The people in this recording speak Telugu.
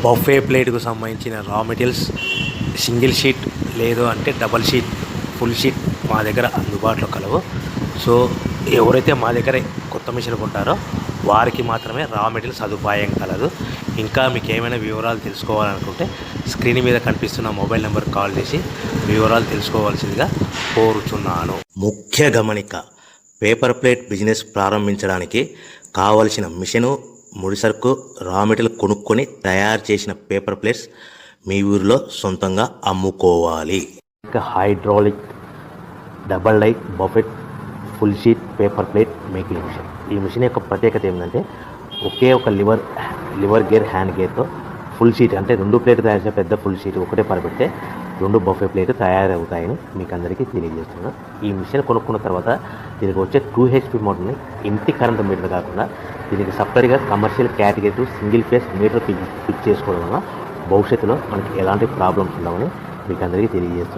బఫే ప్లేట్కు సంబంధించిన రా మెటీరియల్స్ సింగిల్ షీట్ లేదు అంటే డబల్ షీట్ ఫుల్ షీట్ మా దగ్గర అందుబాటులో కలవు. సో ఎవరైతే మా దగ్గర కొత్త మిషన్ కొంటారో వారికి మాత్రమే రా మెటీరియల్ సదుపాయం కలదు. ఇంకా మీకు ఏమైనా వివరాలు తెలుసుకోవాలనుకుంటే స్క్రీన్ మీద కనిపిస్తున్న మొబైల్ నెంబర్ కాల్ చేసి వివరాలు తెలుసుకోవాల్సిందిగా కోరుచున్నాను. ముఖ్య గమనిక: పేపర్ ప్లేట్ బిజినెస్ ప్రారంభించడానికి కావలసిన మిషను, ముడిసరుకు, రా మెటీరియల్ కొనుక్కొని తయారు చేసిన పేపర్ ప్లేట్స్ మీ ఊరిలో సొంతంగా అమ్ముకోవాలి. ఇంకా hydraulic, double die, buffet, full sheet paper plate making machine. ఈ మిషన్ యొక్క ప్రత్యేకత ఏంటంటే ఒకే ఒక లివర్ గేర్, హ్యాండ్ గేర్తో ఫుల్ షీట్ అంటే 2 ప్లేట్లు తయారు చేసే పెద్ద ఫుల్ షీట్ ఒకటే పరబెడితే 2 బఫే ప్లేట్ తయారవుతాయని మీకు అందరికీ తెలియజేస్తున్నాను. ఈ మిషన్ కొనుక్కున్న తర్వాత దీనికి వచ్చే 2 HP మోటార్ని ఇంటి కరెంట్ మీటర్ కాకుండా దీనికి సపరేట్గా commercial category single phase metre fix చేసుకోవడం వల్ల భవిష్యత్తులో మనకి ఎలాంటి ప్రాబ్లమ్స్ ఉండవని మీకు అందరికీ తెలియజేస్తున్నాను.